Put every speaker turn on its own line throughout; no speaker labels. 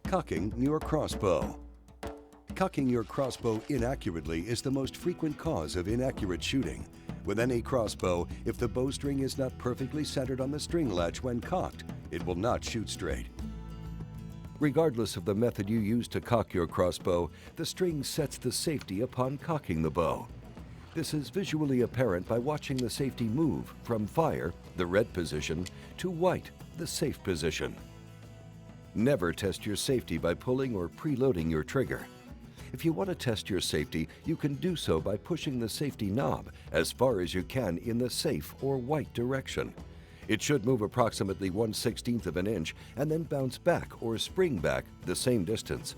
Cocking your crossbow. Cocking your crossbow inaccurately is the most frequent cause of inaccurate shooting. With any crossbow, if the bowstring is not perfectly centered on the string latch when cocked, it will not shoot straight. Regardless of the method you use to cock your crossbow, the string sets the safety upon cocking the bow. This is visually apparent by watching the safety move from fire, the red position, to white, the safe position. Never test your safety by pulling or preloading your trigger. If you want to test your safety, you can do so by pushing the safety knob as far as you can in the safe or white direction. It should move approximately 1/16 of an inch and then bounce back or spring back the same distance.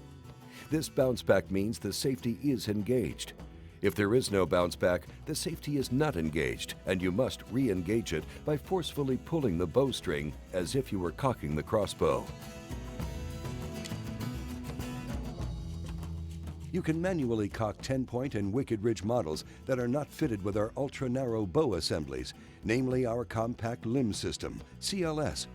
This bounce back means the safety is engaged. If there is no bounce back, the safety is not engaged, and you must re-engage it by forcefully pulling the bowstring as if you were cocking the crossbow. You can manually cock TenPoint and Wicked Ridge models that are not fitted with our ultra-narrow bow assemblies, namely our Compact Limb System, CLS,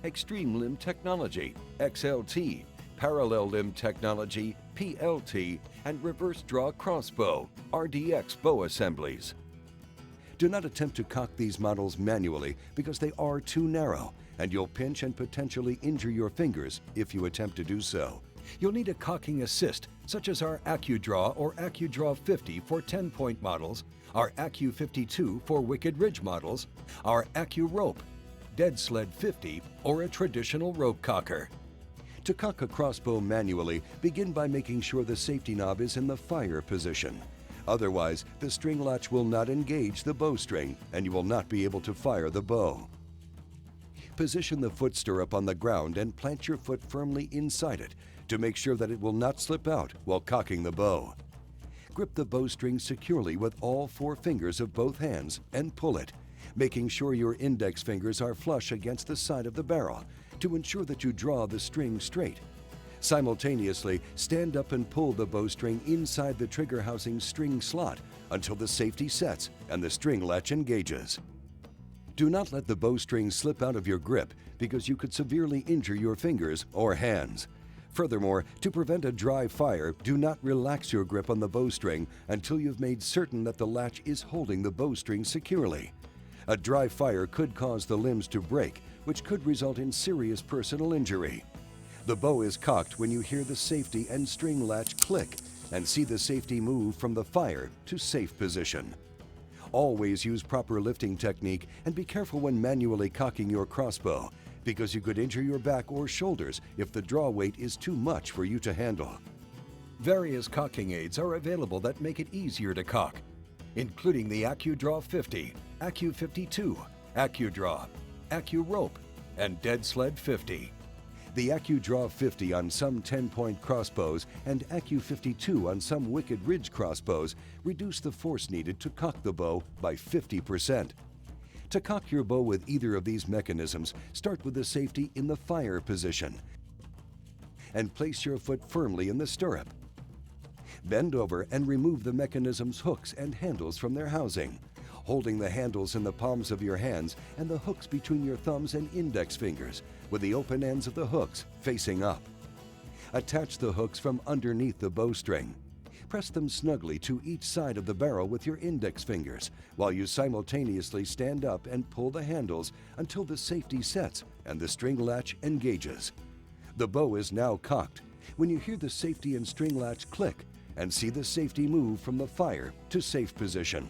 Extreme Limb Technology, XLT, Parallel Limb Technology, PLT, and Reverse Draw Crossbow, RDX bow assemblies. Do not attempt to cock these models manually because they are too narrow, and you'll pinch and potentially injure your fingers if you attempt to do so. You'll need a cocking assist, such as our AccuDraw or AccuDraw 50 for TenPoint models, our Accu 52 for Wicked Ridge models, our AccuRope, Dead Sled 50, or a traditional rope cocker. To cock a crossbow manually, begin by making sure the safety knob is in the fire position. Otherwise, the string latch will not engage the bowstring, and you will not be able to fire the bow. Position the foot stirrup on the ground and plant your foot firmly inside it to make sure that it will not slip out while cocking the bow. Grip the bowstring securely with all 4 fingers of both hands and pull it, making sure your index fingers are flush against the side of the barrel to ensure that you draw the string straight. Simultaneously, stand up and pull the bowstring inside the trigger housing string slot until the safety sets and the string latch engages. Do not let the bowstring slip out of your grip because you could severely injure your fingers or hands. Furthermore, to prevent a dry fire, do not relax your grip on the bowstring until you've made certain that the latch is holding the bowstring securely. A dry fire could cause the limbs to break, which could result in serious personal injury. The bow is cocked when you hear the safety and string latch click and see the safety move from the fire to safe position. Always use proper lifting technique and be careful when manually cocking your crossbow because you could injure your back or shoulders if the draw weight is too much for you to handle. Various cocking aids are available that make it easier to cock, including the AccuDraw 50, Accu 52, AccuDraw, AccuRope, and Dead Sled 50. The AccuDraw 50 on some TenPoint crossbows and Accu 52 on some Wicked Ridge crossbows reduce the force needed to cock the bow by 50%. To cock your bow with either of these mechanisms, start with the safety in the fire position and place your foot firmly in the stirrup. Bend over and remove the mechanism's hooks and handles from their housing, holding the handles in the palms of your hands and the hooks between your thumbs and index fingers, with the open ends of the hooks facing up. Attach the hooks from underneath the bowstring. Press them snugly to each side of the barrel with your index fingers, while you simultaneously stand up and pull the handles until the safety sets and the string latch engages. The bow is now cocked. When you hear the safety and string latch click and see the safety move from the fire to safe position.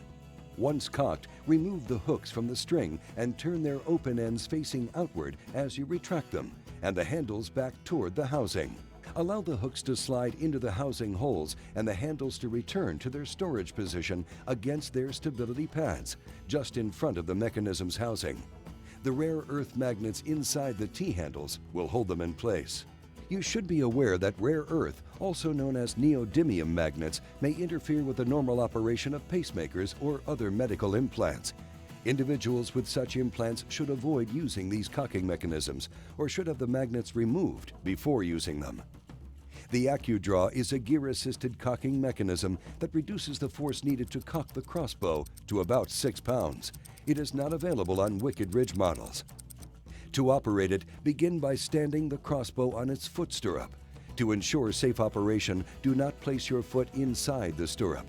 Once cocked, remove the hooks from the string and turn their open ends facing outward as you retract them and the handles back toward the housing. Allow the hooks to slide into the housing holes and the handles to return to their storage position against their stability pads, just in front of the mechanism's housing. The rare earth magnets inside the T-handles will hold them in place. You should be aware that rare earth, also known as neodymium magnets, may interfere with the normal operation of pacemakers or other medical implants. Individuals with such implants should avoid using these cocking mechanisms or should have the magnets removed before using them. The AccuDraw is a gear-assisted cocking mechanism that reduces the force needed to cock the crossbow to about 6 pounds. It is not available on Wicked Ridge models. To operate it, begin by standing the crossbow on its foot stirrup. To ensure safe operation, do not place your foot inside the stirrup.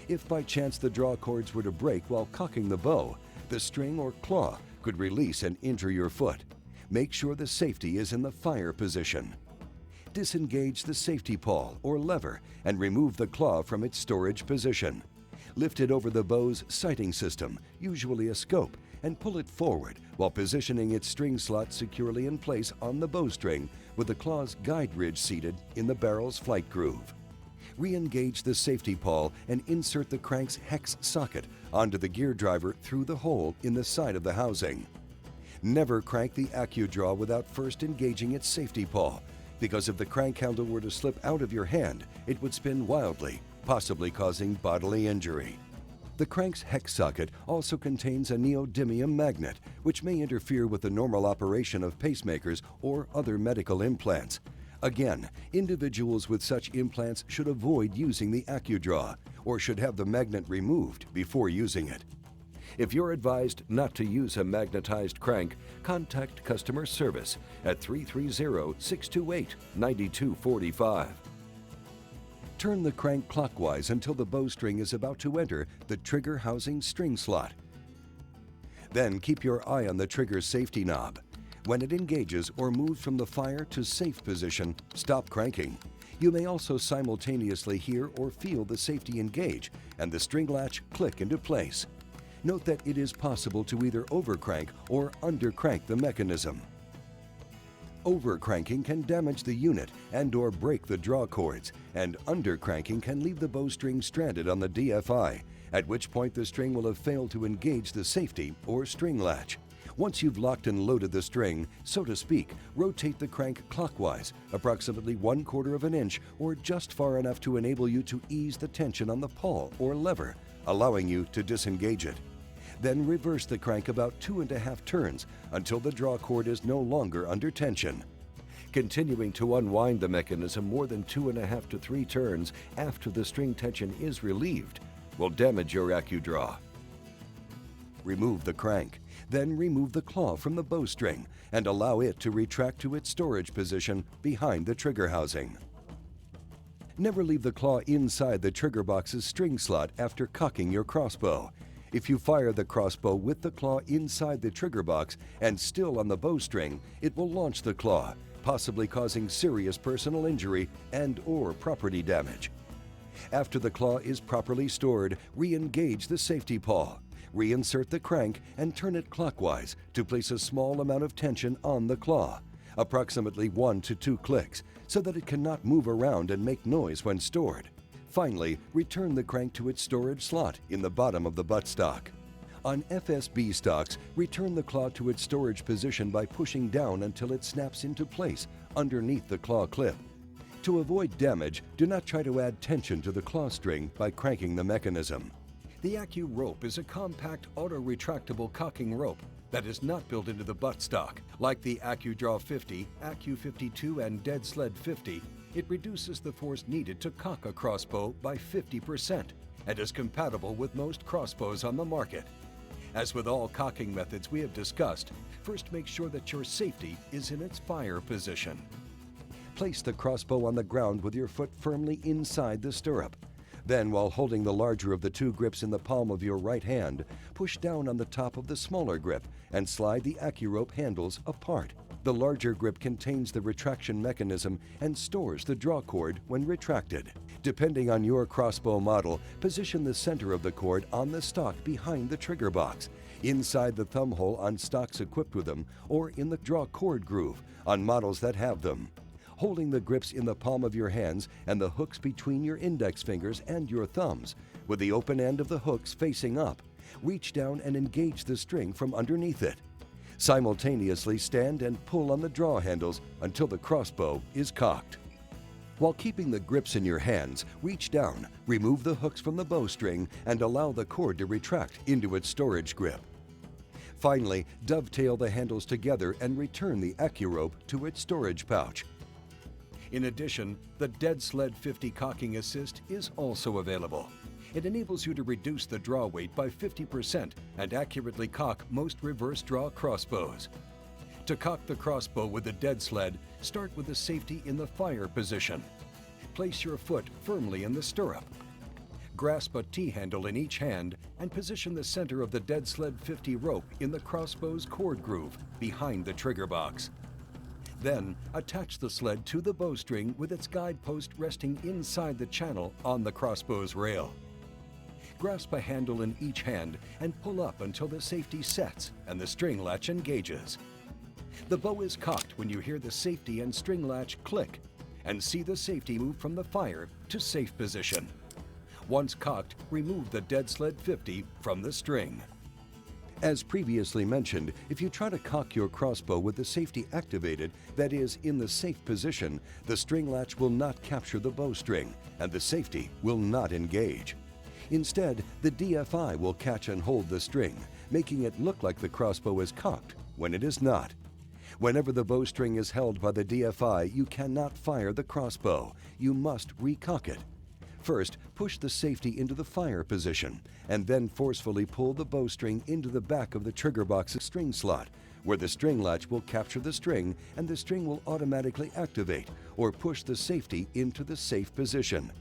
If by chance the draw cords were to break while cocking the bow, the string or claw could release and injure your foot. Make sure the safety is in the fire position. Disengage the safety pawl or lever and remove the claw from its storage position. Lift it over the bow's sighting system, usually a scope, and pull it forward while positioning its string slot securely in place on the bowstring with the claw's guide ridge seated in the barrel's flight groove. Re-engage the safety pawl and insert the crank's hex socket onto the gear driver through the hole in the side of the housing. Never crank the AccuDraw without first engaging its safety pawl, because if the crank handle were to slip out of your hand, it would spin wildly, possibly causing bodily injury. The crank's hex socket also contains a neodymium magnet, which may interfere with the normal operation of pacemakers or other medical implants. Again, individuals with such implants should avoid using the AccuDraw or should have the magnet removed before using it. If you're advised not to use a magnetized crank, contact customer service at 330-628-9245. Turn the crank clockwise until the bowstring is about to enter the trigger housing string slot. Then keep your eye on the trigger's safety knob. When it engages or moves from the fire to safe position, stop cranking. You may also simultaneously hear or feel the safety engage and the string latch click into place. Note that it is possible to either overcrank or undercrank the mechanism. Overcranking can damage the unit and/or break the draw cords, and undercranking can leave the bowstring stranded on the DFI, at which point the string will have failed to engage the safety or string latch. Once you've locked and loaded the string, so to speak, rotate the crank clockwise, approximately 1/4 of an inch or just far enough to enable you to ease the tension on the pawl or lever, allowing you to disengage it. Then reverse the crank about 2.5 turns until the draw cord is no longer under tension. Continuing to unwind the mechanism more than 2.5 to 3 turns after the string tension is relieved will damage your AccuDraw. Remove the crank, then remove the claw from the bowstring and allow it to retract to its storage position behind the trigger housing. Never leave the claw inside the trigger box's string slot after cocking your crossbow. If you fire the crossbow with the claw inside the trigger box and still on the bowstring, it will launch the claw, possibly causing serious personal injury and/or property damage. After the claw is properly stored, re-engage the safety pawl. Reinsert the crank and turn it clockwise to place a small amount of tension on the claw, approximately 1 to 2 clicks, so that it cannot move around and make noise when stored. Finally, return the crank to its storage slot in the bottom of the buttstock. On FSB stocks, return the claw to its storage position by pushing down until it snaps into place underneath the claw clip. To avoid damage, do not try to add tension to the claw string by cranking the mechanism. The AccuRope is a compact auto-retractable cocking rope that is not built into the buttstock. Like the AccuDraw 50, Accu52, and Dead Sled 50, it reduces the force needed to cock a crossbow by 50% and is compatible with most crossbows on the market. As with all cocking methods we have discussed, first make sure that your safety is in its fire position. Place the crossbow on the ground with your foot firmly inside the stirrup. Then, while holding the larger of the 2 grips in the palm of your right hand, push down on the top of the smaller grip and slide the AccuRope handles apart. The larger grip contains the retraction mechanism and stores the draw cord when retracted. Depending on your crossbow model, position the center of the cord on the stock behind the trigger box, inside the thumb hole on stocks equipped with them, or in the draw cord groove on models that have them. Holding the grips in the palm of your hands and the hooks between your index fingers and your thumbs, with the open end of the hooks facing up, reach down and engage the string from underneath it. Simultaneously stand and pull on the draw handles until the crossbow is cocked. While keeping the grips in your hands, reach down, remove the hooks from the bowstring, and allow the cord to retract into its storage grip. Finally, dovetail the handles together and return the AccuRope to its storage pouch. In addition, the Dead Sled 50 cocking assist is also available. It enables you to reduce the draw weight by 50% and accurately cock most reverse draw crossbows. To cock the crossbow with a dead sled, start with the safety in the fire position. Place your foot firmly in the stirrup. Grasp a T-handle in each hand and position the center of the dead sled 50 rope in the crossbow's cord groove behind the trigger box. Then attach the sled to the bowstring with its guide post resting inside the channel on the crossbow's rail. Grasp a handle in each hand and pull up until the safety sets and the string latch engages. The bow is cocked when you hear the safety and string latch click and see the safety move from the fire to safe position. Once cocked, remove the dead sled 50 from the string. As previously mentioned, if you try to cock your crossbow with the safety activated, that is, in the safe position, the string latch will not capture the bowstring and the safety will not engage. Instead, the DFI will catch and hold the string, making it look like the crossbow is cocked when it is not. Whenever the bowstring is held by the DFI, you cannot fire the crossbow. You must recock it. First, push the safety into the fire position, and then forcefully pull the bowstring into the back of the trigger box's string slot, where the string latch will capture the string and the string will automatically activate or push the safety into the safe position.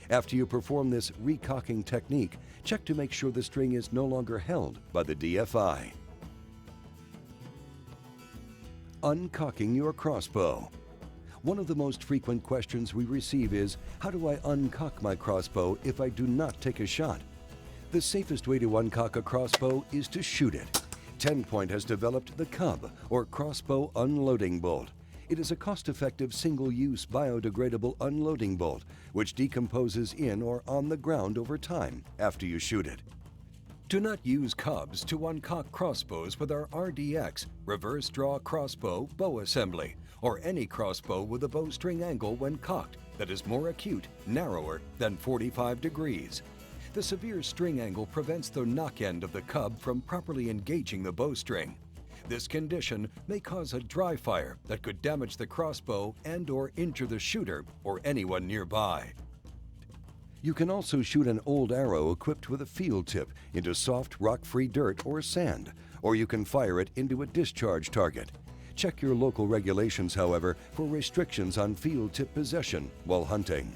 After you perform this recocking technique, check to make sure the string is no longer held by the DFI. Uncocking your crossbow. One of the most frequent questions we receive is, how do I uncock my crossbow if I do not take a shot? The safest way to uncock a crossbow is to shoot it. TenPoint has developed the Cub, or Crossbow Unloading Bolt. It is a cost-effective single-use biodegradable unloading bolt, which decomposes in or on the ground over time after you shoot it. Do not use Cubs to uncock crossbows with our RDX, reverse draw crossbow bow assembly, or any crossbow with a bowstring angle when cocked that is more acute, narrower than 45 degrees. The severe string angle prevents the knock end of the Cub from properly engaging the bowstring. This condition may cause a dry fire that could damage the crossbow and/or injure the shooter or anyone nearby. You can also shoot an old arrow equipped with a field tip into soft, rock-free dirt or sand, or you can fire it into a discharge target. Check your local regulations, however, for restrictions on field tip possession while hunting.